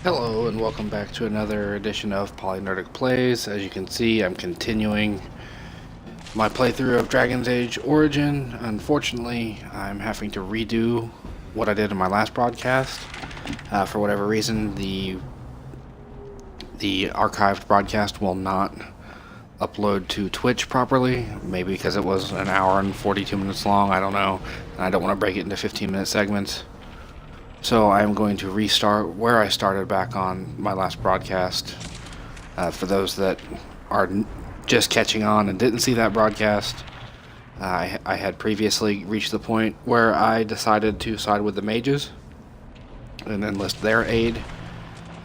Hello and welcome back to another edition of PolyNerdic Plays. As you can see, I'm continuing my playthrough of Dragon's Age Origin. Unfortunately, I'm having to redo what I did in my last broadcast. For whatever reason, the archived broadcast will not upload to Twitch properly. Maybe because it was an hour and 42 minutes long, I don't know. And I don't want to break it into 15-minute segments. So I'm going to restart where I started back on my last broadcast. For those that are just catching on and didn't see that broadcast, I had previously reached the point where I decided to side with the mages and enlist their aid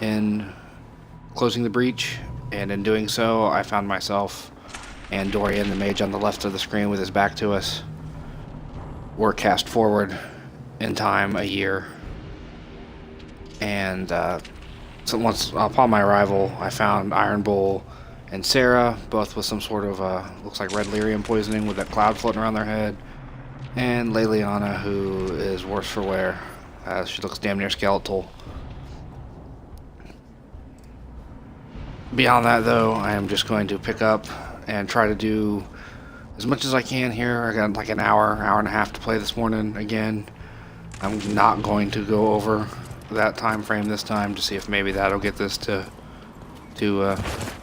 in closing the breach. And in doing so, I found myself and Dorian, the mage on the left of the screen with his back to us, were cast forward in time a year. And so once upon my arrival, I found Iron Bull and Sarah, both with some sort of looks like red lyrium poisoning with that cloud floating around their head, and Leliana, who is worse for wear. She looks damn near skeletal. Beyond that, though, I am just going to pick up and try to do as much as I can here. I got like an hour and a half to play this morning again. I'm not going to go over that time frame this time to see if maybe that'll get this to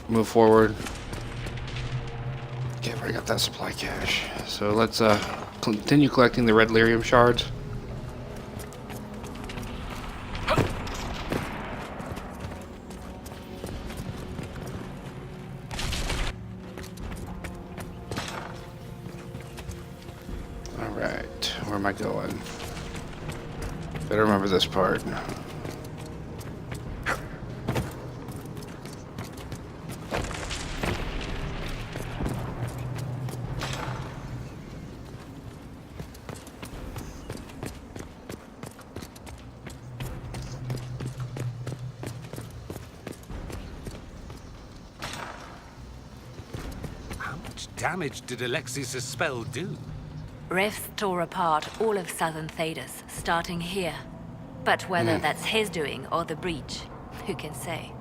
move forward. Okay, I got that supply cache. So let's continue collecting the red lyrium shards. Alright, where am I going? Better remember this part. How much damage did Alexis' spell do? Rifts tore apart all of southern Thedas, starting here. But whether that's his doing or the breach, who can say?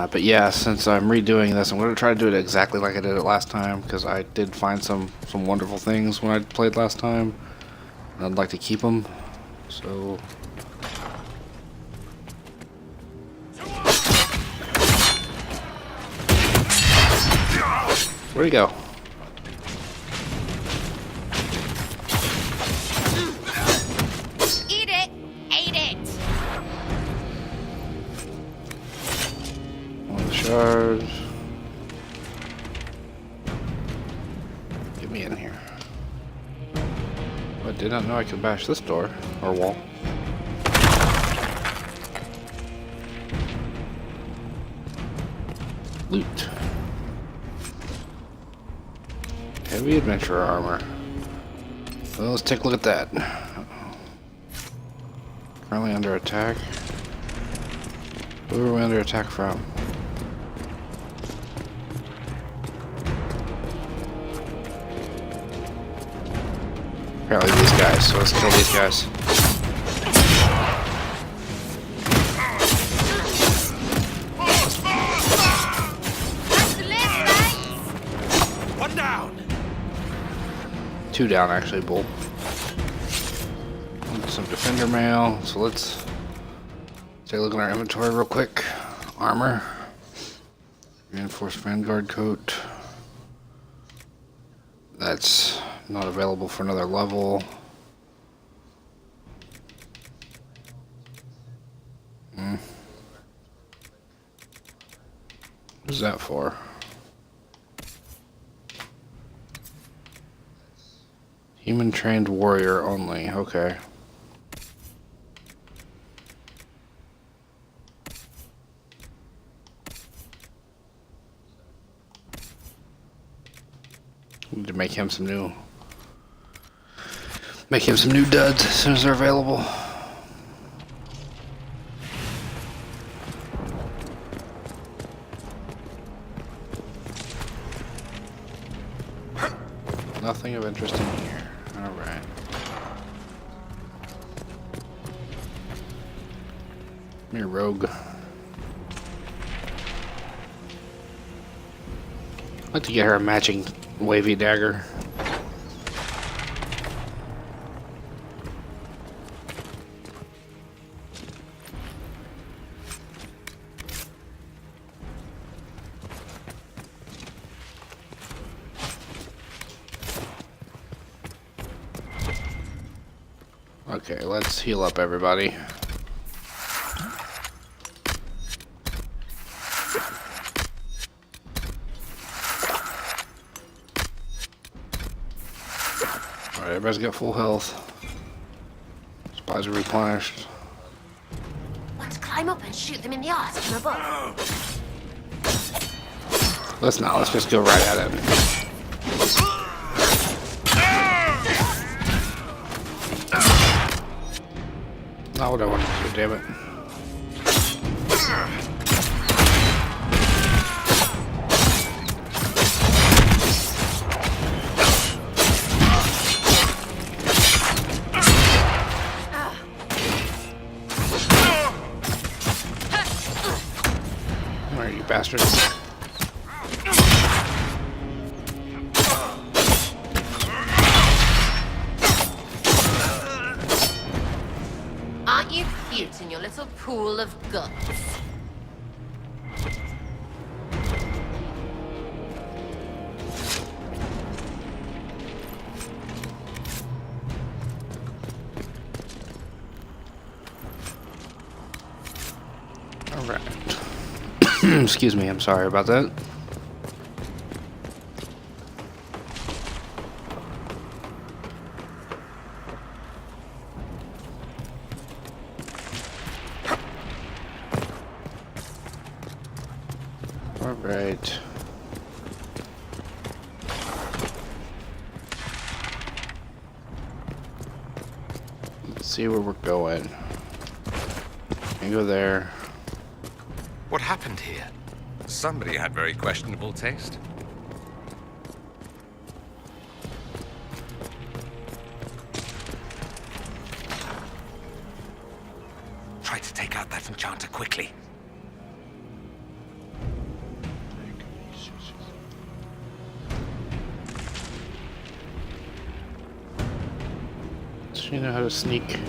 But yeah, since I'm redoing this, I'm going to try to do it exactly like I did it last time, because I did find some wonderful things when I played last time, and I'd like to keep them. So where'd he go? Eat it! Ate it! One of the shards. Get me in here. I did not know I could bash this door or wall. Loot. Heavy adventurer armor. Well, let's take a look at that. Currently under attack. Who are we under attack from? Apparently these guys, so let's kill these guys. One down! Two down, actually, Bull. Some defender mail, so let's take a look at our inventory real quick. Armor. Reinforced Vanguard coat. That's not available for another level. What's that for? Human trained warrior only, okay. Need to make him some new duds as soon as they're available. Nothing of interest in here. Alright. Come here, rogue. I'd like to get her a matching wavy dagger. Okay, let's heal up everybody. Alright, everybody's got full health. Supplies are replenished. Want to climb up and shoot them in the eyes from above? Let's not, let's just go right at it. Not what I wanted to do, damn it. Where are you bastards? Aren't you cute in your little pool of guts? Alright. Excuse me, I'm sorry about that. Alright. Let's see where we're going. Can go there. What happened here? Somebody had very questionable taste. Try to take out that enchanter quickly. Does she know how to sneak?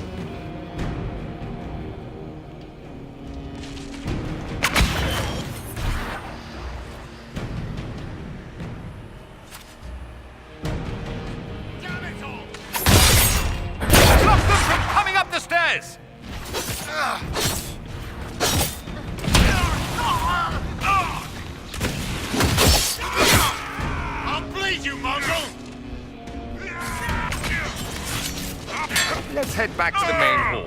Let's head back to the main hall.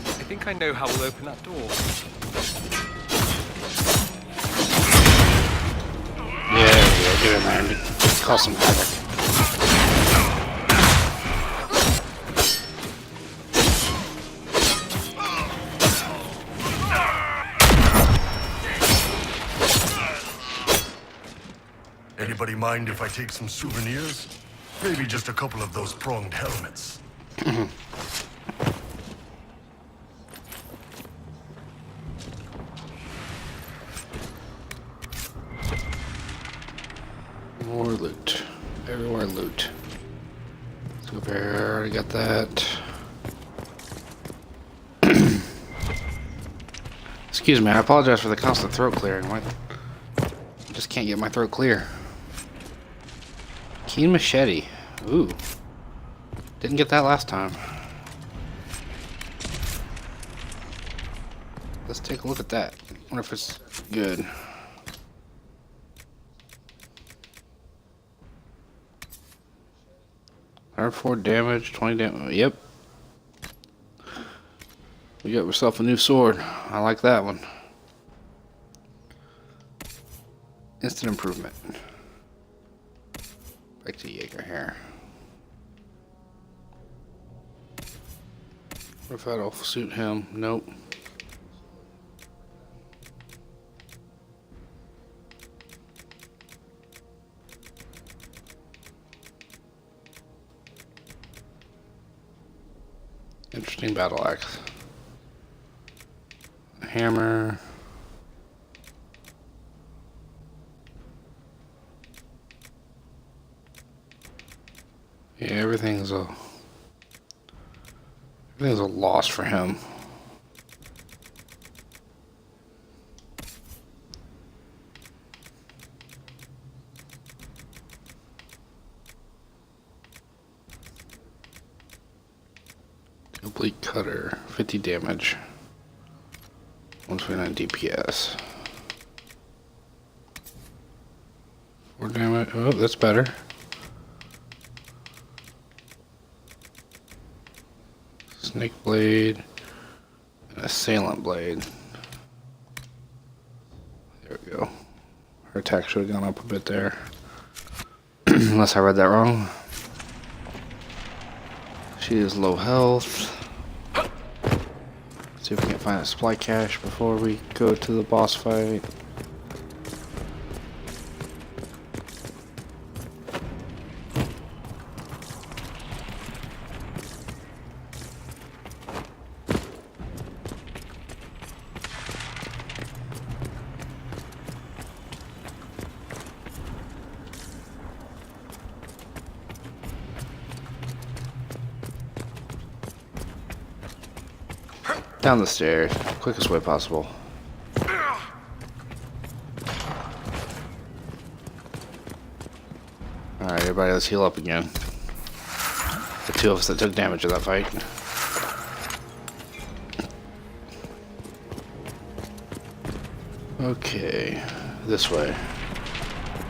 I think I know how we'll open that door. Yeah, get in there and cause some havoc. Anybody mind if I take some souvenirs? Maybe just a couple of those pronged helmets. More loot. Everywhere loot. Let's go over here. Already got that. Excuse me, I apologize for the constant throat clearing. I just can't get my throat clear. Keen machete. Ooh. Didn't get that last time. Let's take a look at that. Wonder if it's good. R4 damage, 20 damage. Yep. We got ourselves a new sword. I like that one. Instant improvement. Back to Jaeger here. What if that'll suit him? Nope. Interesting battle axe. Hammer. Yeah, everything's a loss for him. Complete cutter, 50 damage, 129 DPS. 4 damage. Oh, that's better. Snake blade, and assailant blade. There we go. Her attack should have gone up a bit there. Unless I read that wrong. She is low health. See if we can find a supply cache before we go to the boss fight. Down the stairs, quickest way possible. Alright, everybody, let's heal up again. The two of us that took damage in that fight. Okay, this way.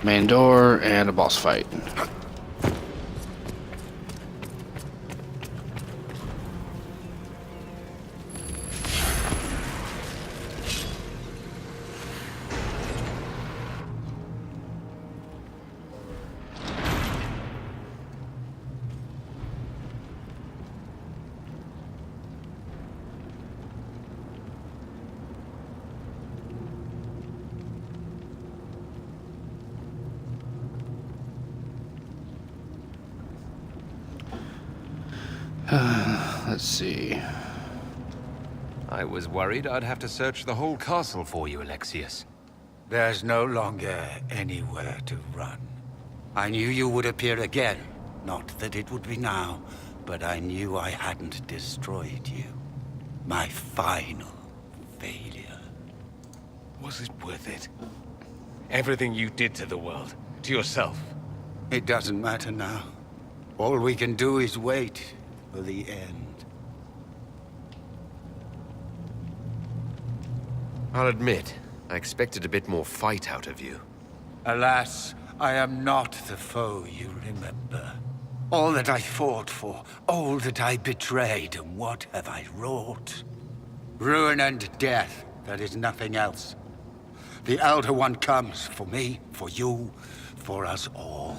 Main door and a boss fight. Let's see. I was worried I'd have to search the whole castle for you, Alexius. There's no longer anywhere to run. I knew you would appear again. Not that it would be now, but I knew I hadn't destroyed you. My final failure. Was it worth it? Everything you did to the world, to yourself. It doesn't matter now. All we can do is wait for the end. I'll admit, I expected a bit more fight out of you. Alas, I am not the foe you remember. All that I fought for, all that I betrayed, and what have I wrought? Ruin and death, that is nothing else. The Elder One comes for me, for you, for us all.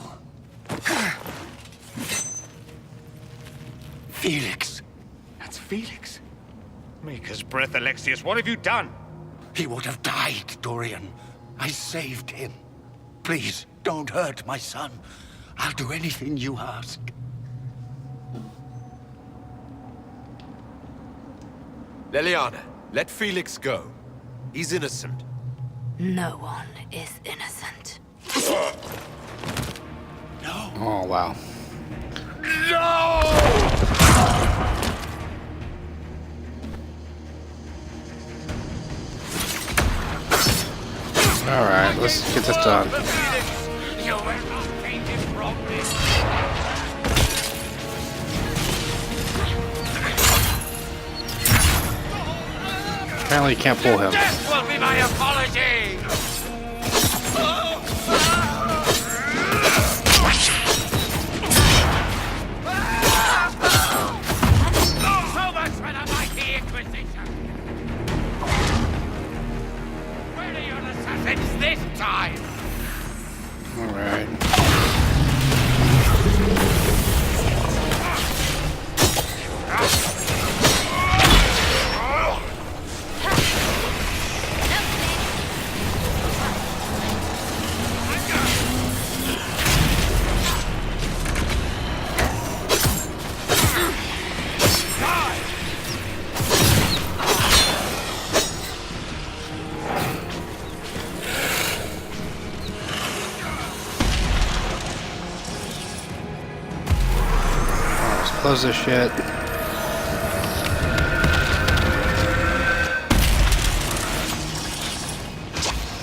Felix. That's Felix. Maker's breath, Alexius, what have you done? He would have died, Dorian. I saved him. Please, don't hurt my son. I'll do anything you ask. Leliana, let Felix go. He's innocent. No one is innocent. No. Oh, wow. Alright, let's get this done. You will not take him from me. Apparently you can't pull him. This will be my apology. So much for the mighty Inquisition. Where are your assassins this time? Alright. Close this shit.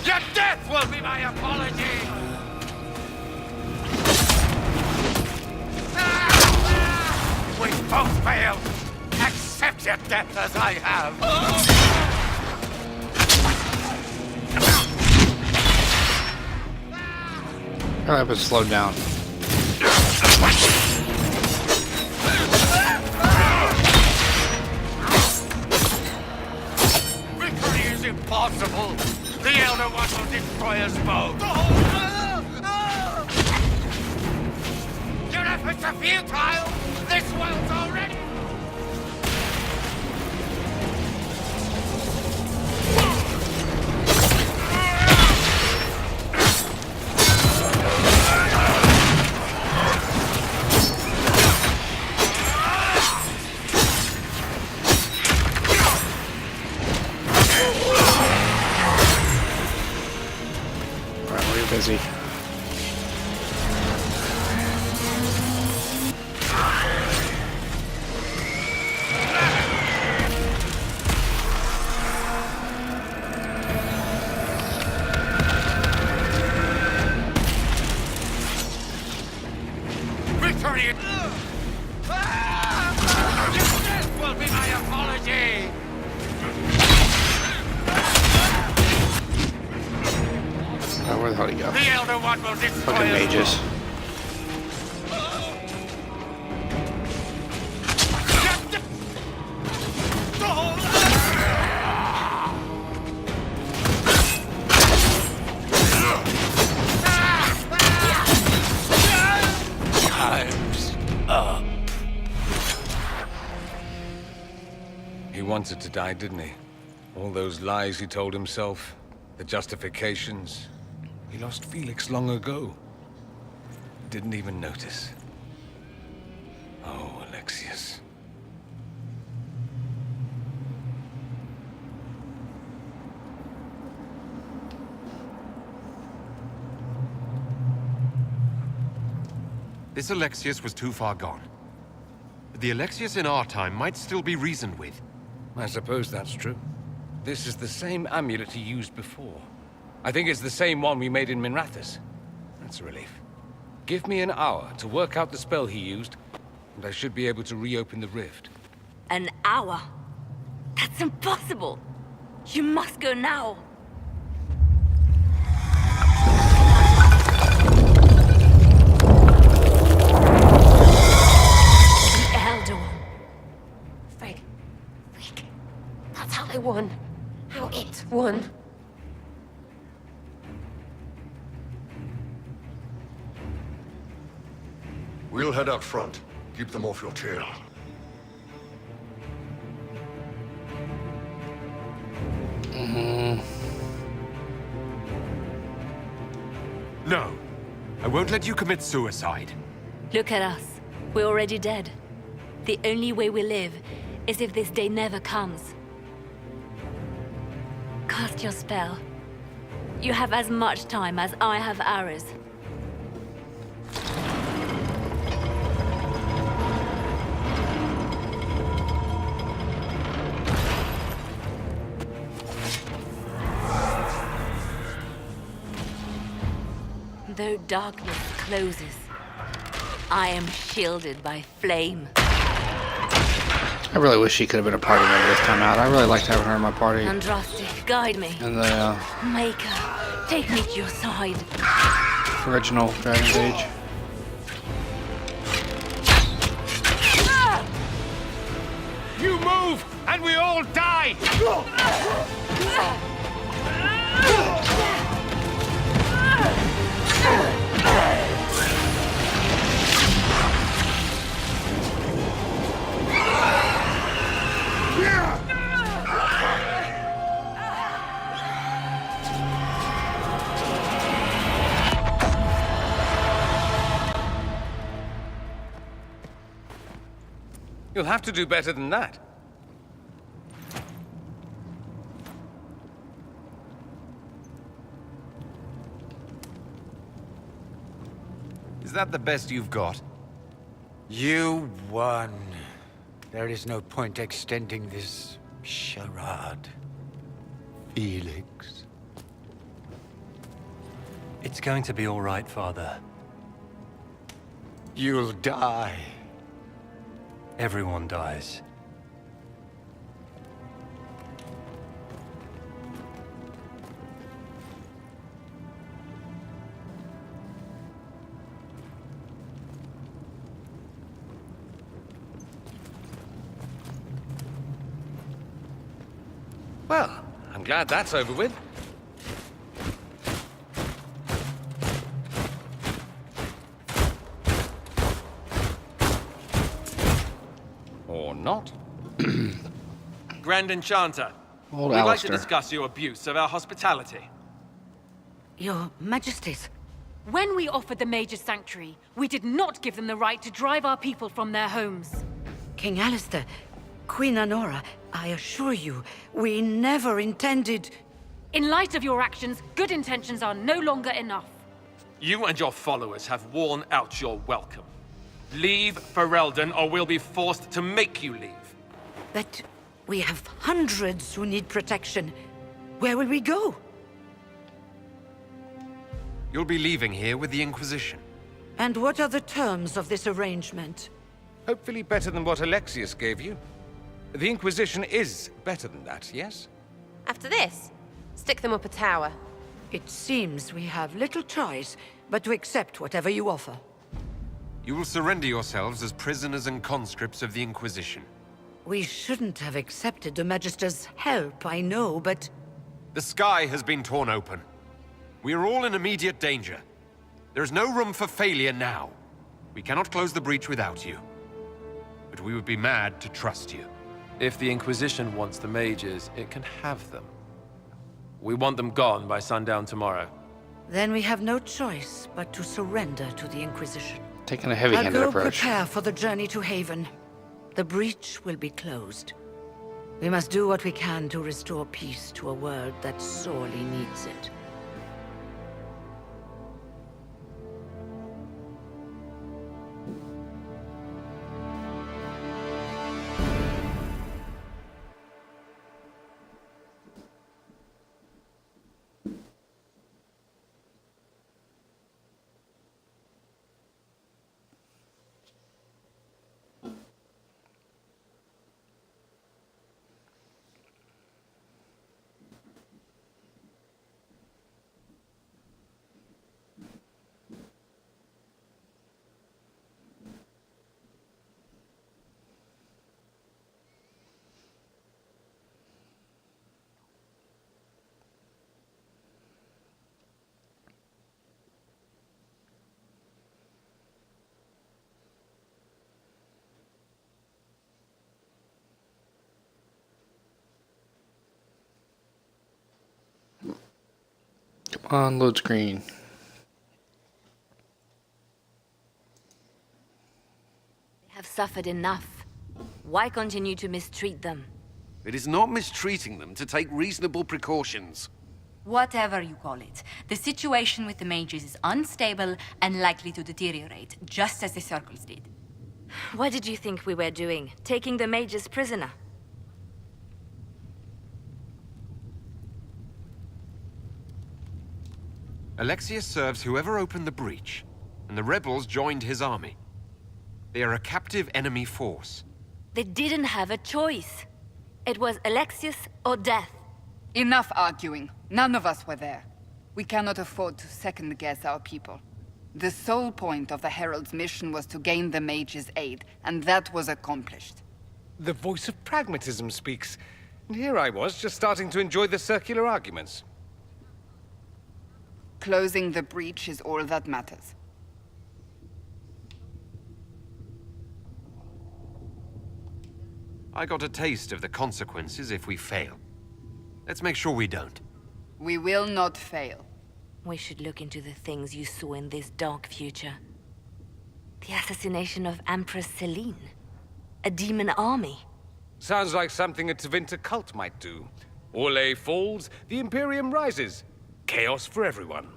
Your death will be my apology! We both failed. Accept your death as I have. Probably have it slowed down. Victory is impossible. The Elder One will destroy us both. Your efforts are futile. This world's already... Alright, we're busy. Victory! Your death will be my apology! Oh, where the hell did he go? The Elder One will destroy Fucking us mages. Time's up. He wanted to die, didn't he? All those lies he told himself, the justifications. He lost Felix long ago. Didn't even notice. Oh, Alexius. This Alexius was too far gone. The Alexius in our time might still be reasoned with. I suppose that's true. This is the same amulet he used before. I think it's the same one we made in Minrathous. That's a relief. Give me an hour to work out the spell he used, and I should be able to reopen the rift. An hour? That's impossible! You must go now! The Elder One. Frigg. That's how they won. How it won. We'll head out front. Keep them off your tail. No. I won't let you commit suicide. Look at us. We're already dead. The only way we live is if this day never comes. Cast your spell. You have as much time as I have hours. Though darkness closes, I am shielded by flame. I really wish she could have been a party member this time out. I really liked having her in my party. Andraste, guide me. In the Maker, take me to your side. original Dragon's Age. You move, and we all die! You'll have to do better than that. Is that the best you've got? You won. There is no point extending this charade. Felix. It's going to be all right, Father. You'll die. Everyone dies. Well, I'm glad that's over with. Or not. Grand Enchanter, Old we'd like to Alistair. discuss your abuse of our hospitality. Your Majesties. When we offered the Mage's Sanctuary, we did not give them the right to drive our people from their homes. King Alistair, Queen Anora, I assure you, we never intended... In light of your actions, good intentions are no longer enough. You and your followers have worn out your welcome. Leave Ferelden, or we'll be forced to make you leave. But we have hundreds who need protection. Where will we go? You'll be leaving here with the Inquisition. And what are the terms of this arrangement? Hopefully better than what Alexius gave you. The Inquisition is better than that, yes? After this, stick them up a tower. It seems we have little choice but to accept whatever you offer. You will surrender yourselves as prisoners and conscripts of the Inquisition. We shouldn't have accepted the Magister's help, I know, but... The sky has been torn open. We are all in immediate danger. There is no room for failure now. We cannot close the breach without you. But we would be mad to trust you. If the Inquisition wants the mages, it can have them. We want them gone by sundown tomorrow. Then we have no choice but to surrender to the Inquisition. Taking a I'll heavy-handed go approach. prepare for the journey to Haven. The breach will be closed. We must do what we can to restore peace to a world that sorely needs it. Come on, load screen. They have suffered enough. Why continue to mistreat them? It is not mistreating them to take reasonable precautions. Whatever you call it, the situation with the mages is unstable and likely to deteriorate, just as the circles did. What did you think we were doing? Taking the mages prisoner? Alexius serves whoever opened the breach, and the rebels joined his army. They are a captive enemy force. They didn't have a choice. It was Alexius or death. Enough arguing. None of us were there. We cannot afford to second-guess our people. The sole point of the Herald's mission was to gain the mage's aid, and that was accomplished. The voice of pragmatism speaks. And here I was, just starting to enjoy the circular arguments. Closing the breach is all that matters. I got a taste of the consequences if we fail. Let's make sure we don't. We will not fail. We should look into the things you saw in this dark future. The assassination of Empress Celine. A demon army. Sounds like something a Tevinter cult might do. Orlais falls, the Imperium rises. Chaos for everyone.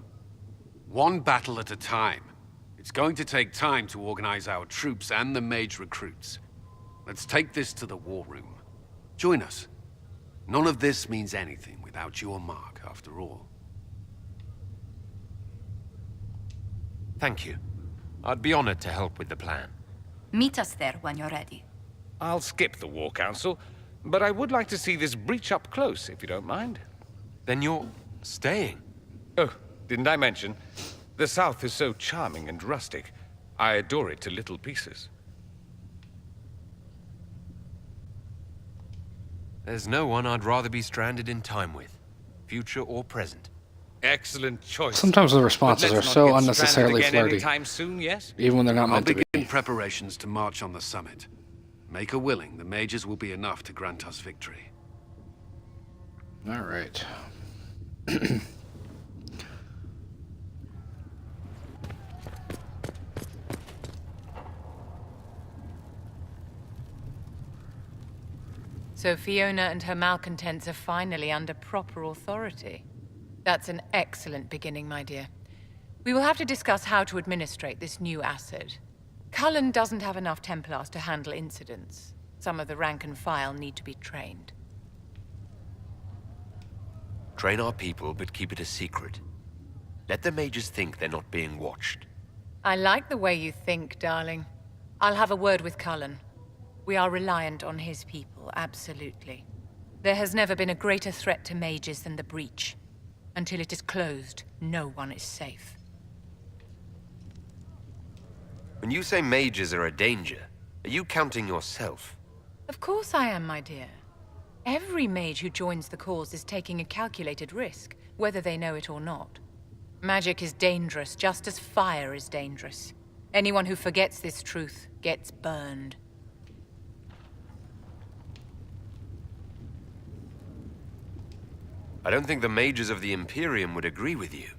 One battle at a time. It's going to take time to organize our troops and the mage recruits. Let's take this to the war room. Join us. None of this means anything without your mark, after all. Thank you. I'd be honored to help with the plan. Meet us there when you're ready. I'll skip the War Council, but I would like to see this breach up close, if you don't mind. Then you're staying? Oh, didn't I mention? The South is so charming and rustic. I adore it to little pieces. There's no one I'd rather be stranded in time with, future or present. Excellent choice. Sometimes the responses are so unnecessarily flirty, anytime soon, yes? even when they're not I'll meant to be. begin preparations to march on the summit. Make her willing, the mages will be enough to grant us victory. All right. So Fiona and her malcontents are finally under proper authority. That's an excellent beginning, my dear. We will have to discuss how to administrate this new acid. Cullen doesn't have enough Templars to handle incidents. Some of the rank and file need to be trained. Train our people, but keep it a secret. Let the mages think they're not being watched. I like the way you think, darling. I'll have a word with Cullen. We are reliant on his people, absolutely. There has never been a greater threat to mages than the breach. Until it is closed, no one is safe. When you say mages are a danger, are you counting yourself? Of course I am, my dear. Every mage who joins the cause is taking a calculated risk, whether they know it or not. Magic is dangerous, just as fire is dangerous. Anyone who forgets this truth gets burned. I don't think the mages of the Imperium would agree with you.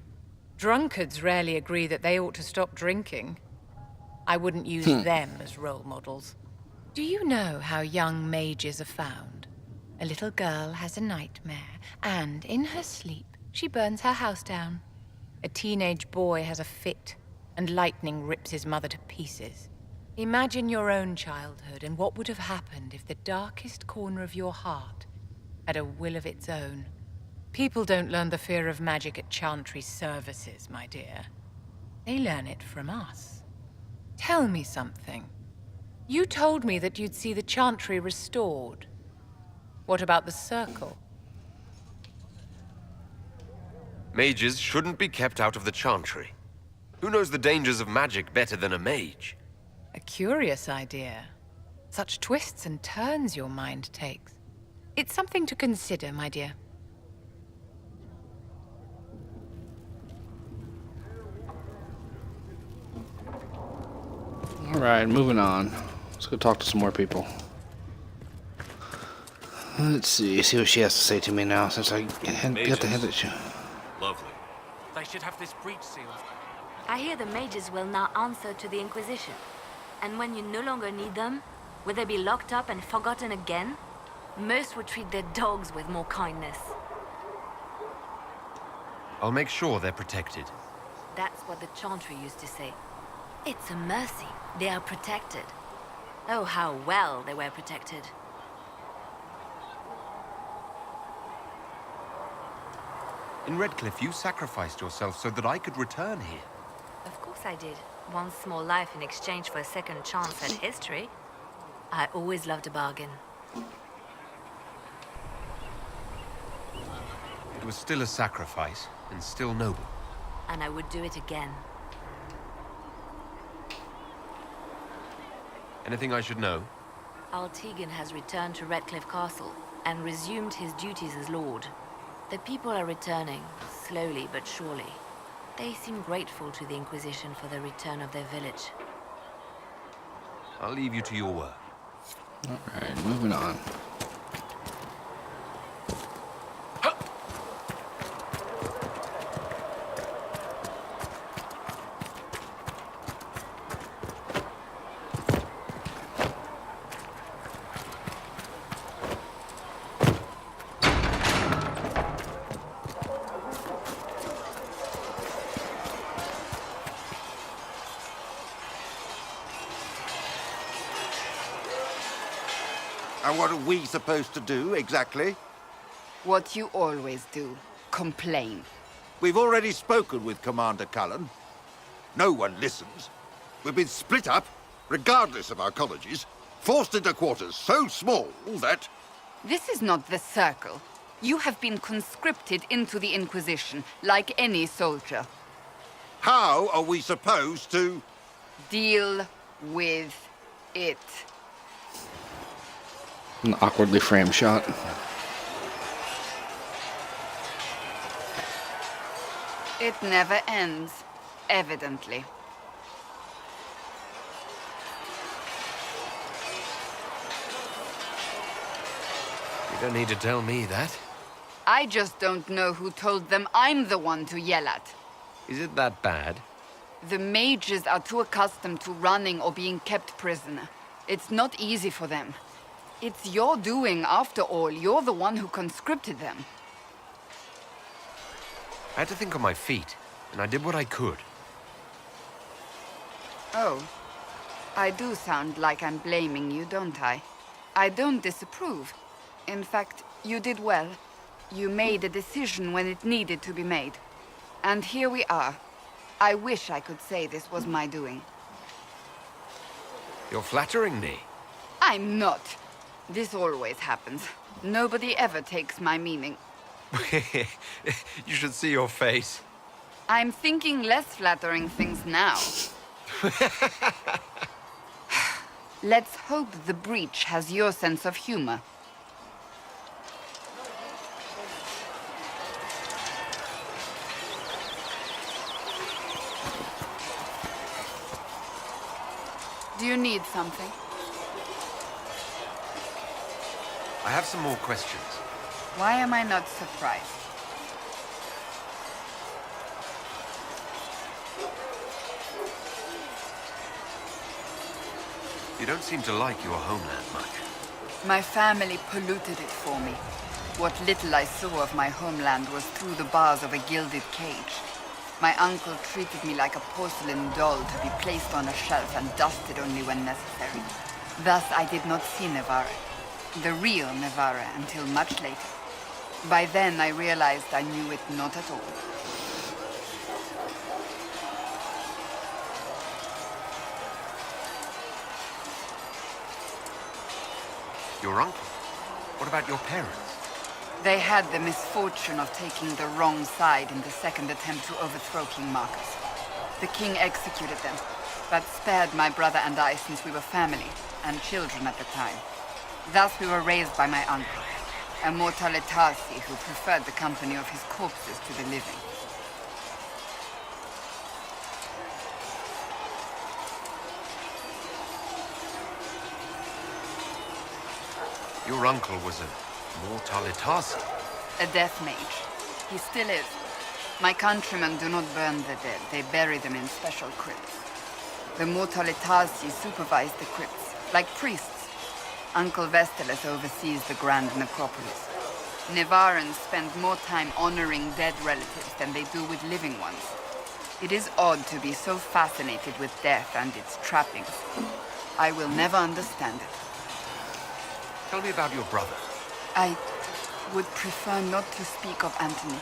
Drunkards rarely agree that they ought to stop drinking. I wouldn't use them as role models. Do you know how young mages are found? A little girl has a nightmare, and in her sleep, she burns her house down. A teenage boy has a fit, and lightning rips his mother to pieces. Imagine your own childhood and what would have happened if the darkest corner of your heart had a will of its own. People don't learn the fear of magic at Chantry services, my dear. They learn it from us. Tell me something. You told me that you'd see the Chantry restored. What about the Circle? Mages shouldn't be kept out of the Chantry. Who knows the dangers of magic better than a mage? A curious idea. Such twists and turns your mind takes. It's something to consider, my dear. Alright, moving on. Let's go talk to some more people. Let's see what she has to say to me now, since I got the hint that she... Lovely. They should have this breach sealed. I hear the mages will now answer to the Inquisition. And when you no longer need them, will they be locked up and forgotten again? Most would treat their dogs with more kindness. I'll make sure they're protected. That's what the Chantry used to say. It's a mercy. They are protected. Oh, how well they were protected. In Redcliffe, you sacrificed yourself so that I could return here. Of course I did. One small life in exchange for a second chance at history. I always loved a bargain. It was still a sacrifice, and still noble. And I would do it again. Anything I should know? Altegan has returned to Redcliffe Castle and resumed his duties as Lord. The people are returning, slowly but surely. They seem grateful to the Inquisition for the return of their village. I'll leave you to your work. Alright, moving on. And what are we supposed to do, exactly? What you always do. Complain. We've already spoken with Commander Cullen. No one listens. We've been split up, regardless of our colleges, forced into quarters so small that... This is not the Circle. You have been conscripted into the Inquisition, like any soldier. How are we supposed to... Deal with it. An awkwardly framed shot. It never ends, evidently. You don't need to tell me that. I just don't know who told them I'm the one to yell at. Is it that bad? The mages are too accustomed to running or being kept prisoner. It's not easy for them. It's your doing, after all. You're the one who conscripted them. I had to think on my feet, and I did what I could. Oh. I do sound like I'm blaming you, don't I? I don't disapprove. In fact, you did well. You made a decision when it needed to be made. And here we are. I wish I could say this was my doing. You're flattering me. I'm not. This always happens. Nobody ever takes my meaning. You should see your face. I'm thinking less flattering things now. Let's hope the breach has your sense of humor. Do you need something? I have some more questions. Why am I not surprised? You don't seem to like your homeland much. My family polluted it for me. What little I saw of my homeland was through the bars of a gilded cage. My uncle treated me like a porcelain doll to be placed on a shelf and dusted only when necessary. Thus, I did not see Navarre, the real Navarre, until much later. By then, I realized I knew it not at all. Your uncle? What about your parents? They had the misfortune of taking the wrong side in the second attempt to overthrow King Marcus. The king executed them, but spared my brother and I since we were family, and children at the time. Thus we were raised by my uncle, a mortale Tarsi who preferred the company of his corpses to the living. Your uncle was a mortale Tarsi. A death mage. He still is. My countrymen do not burn the dead. They bury them in special crypts. The mortale Tarsi supervise the crypts, like priests. Uncle Vestalis oversees the grand necropolis. Nevarans spend more time honoring dead relatives than they do with living ones. It is odd to be so fascinated with death and its trappings. I will never understand it. Tell me about your brother. I would prefer not to speak of Anthony.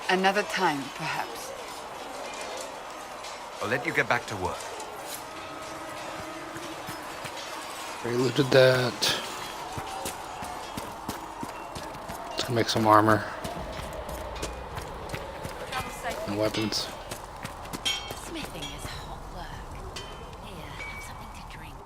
Another time, perhaps. I'll let you get back to work. Preluded that. Let's go make some armor. And weapons. Smithing is hot work. Here, have something to drink.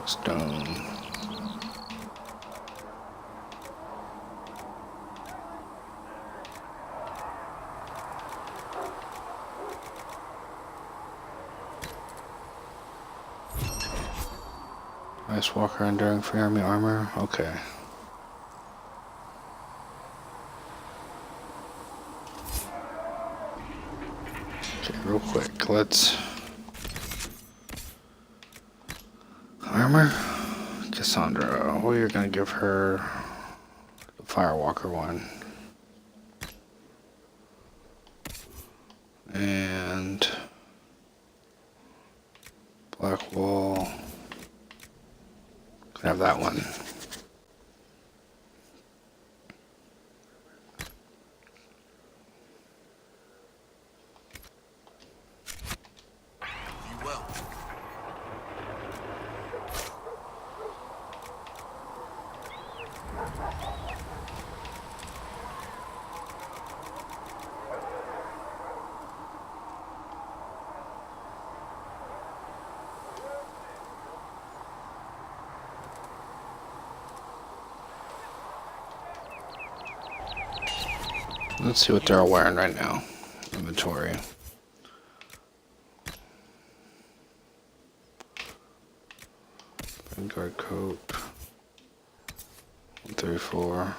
Stone. Ice Walker enduring free army armor. Okay. Okay, real quick, let's armor. Cassandra, we're gonna give her the Firewalker one. And Black Wall. Can have that one. You will. Let's see what they're all wearing right now. Inventory. Vanguard coat. 134.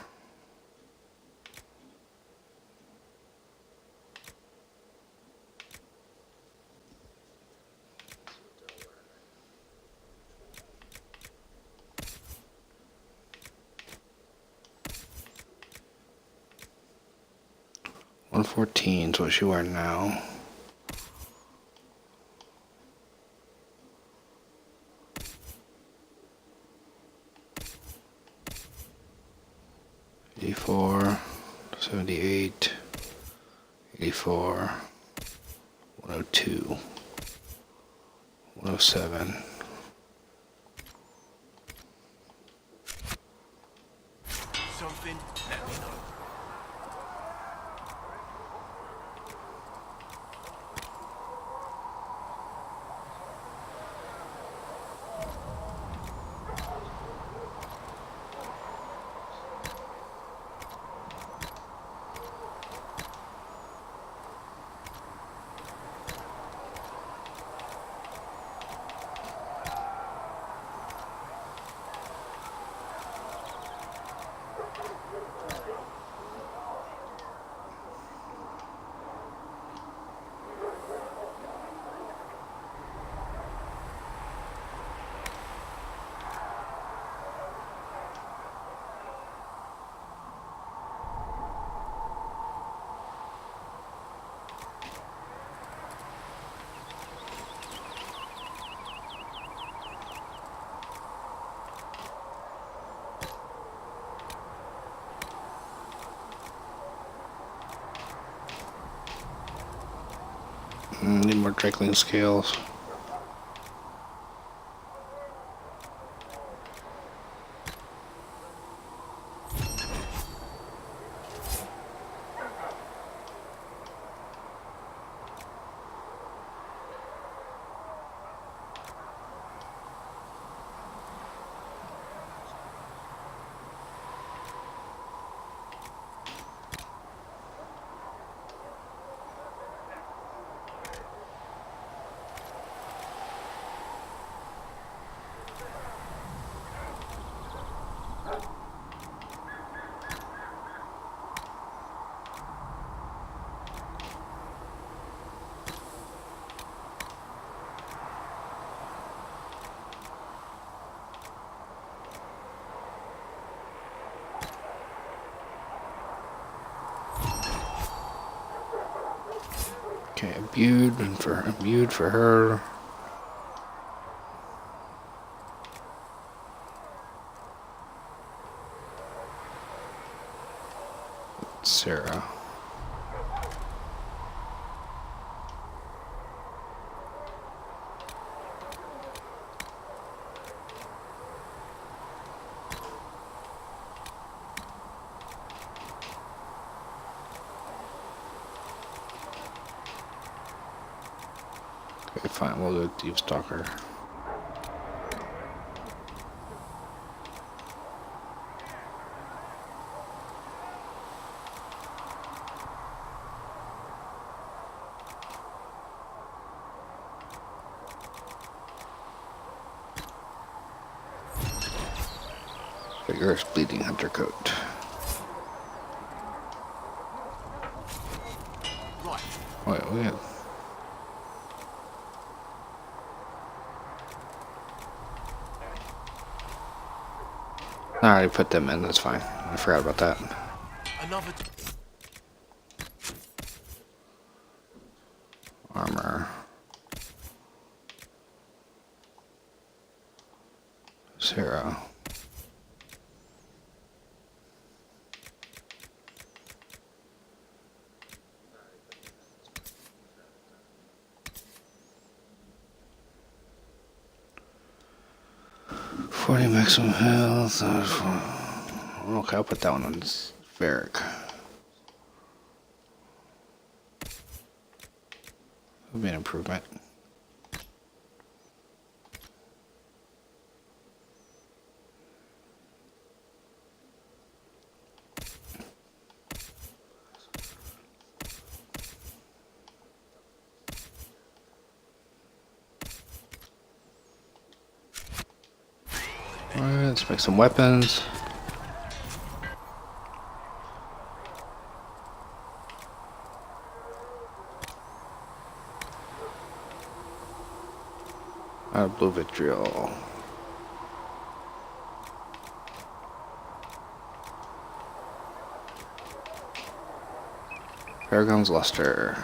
$114 is what she wearing now. $84, $78, $84, $102, $107. Something? Let me know. Need more Drakeling scales. Okay, imbued for her. Sarah. Okay, fine, we'll go Deep Stalker. Vigorous bleeding hunter coat. Wait, we have... I already put them in, that's fine. I forgot about that. Another. Armor. Zero. $40 maximum health. Okay, I'll put that one on Varric. Would be an improvement. Alright, let's make some weapons. Blue vitriol. Paragon's luster.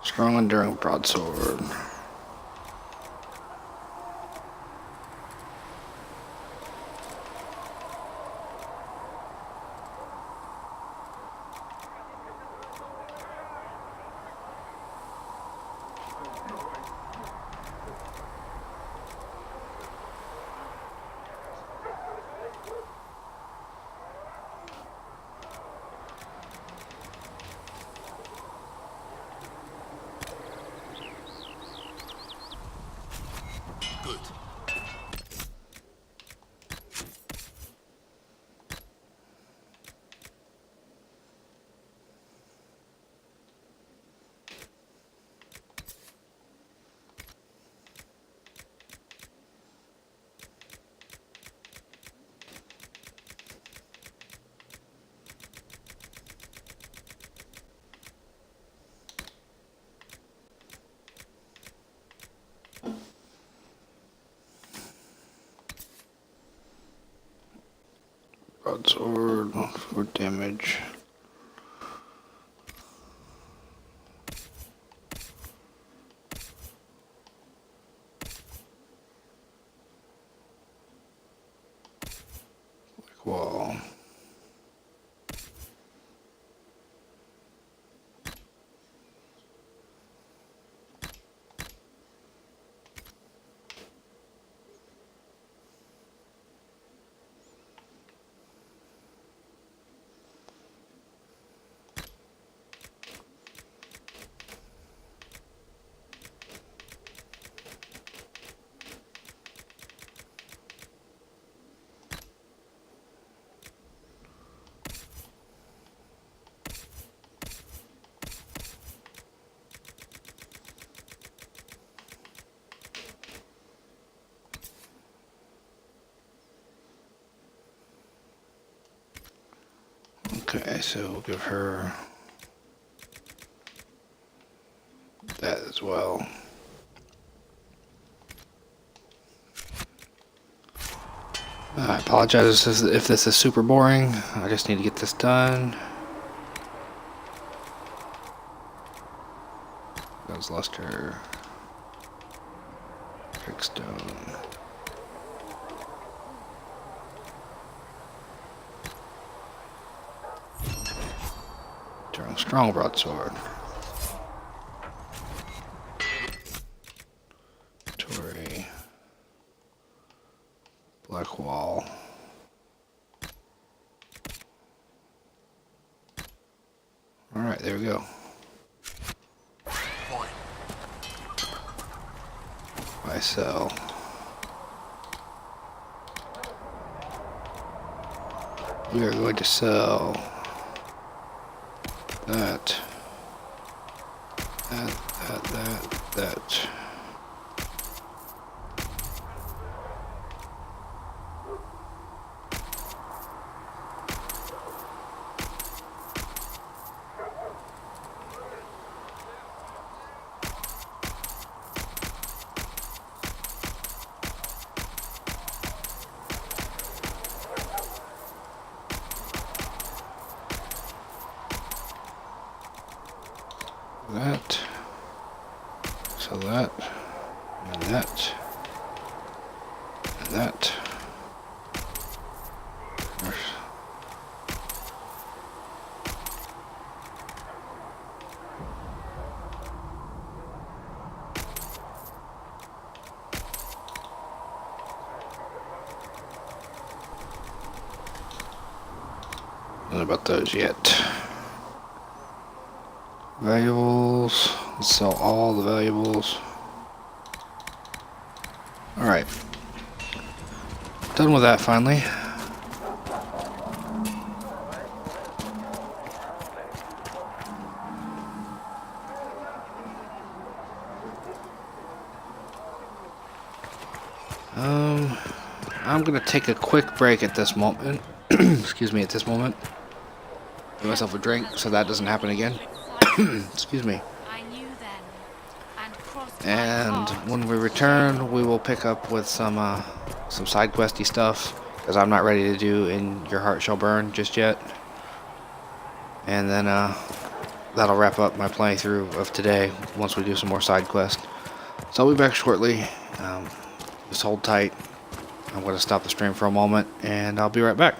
Strong enduring broadsword. Broadsword for damage. Like wall. Okay, so we'll give her that as well. I apologize if this is super boring. I just need to get this done. Goes luster. Trickstone. Strong broadsword. Tory. Black wall. Alright, there we go. sell? We are going to sell that. That, so that, and that, and that. Not about those yet. Valuables. Let's sell all the valuables. Alright. Done with that finally. I'm gonna take a quick break at this moment. Excuse me, at this moment. Give myself a drink so that doesn't happen again. Excuse me. And when we return, we will pick up with some side questy stuff, because I'm not ready to do In Your Heart Shall Burn just yet. And then that'll wrap up my playthrough of today once we do some more side quests. So I'll be back shortly. Just hold tight. I'm going to stop the stream for a moment, and I'll be right back.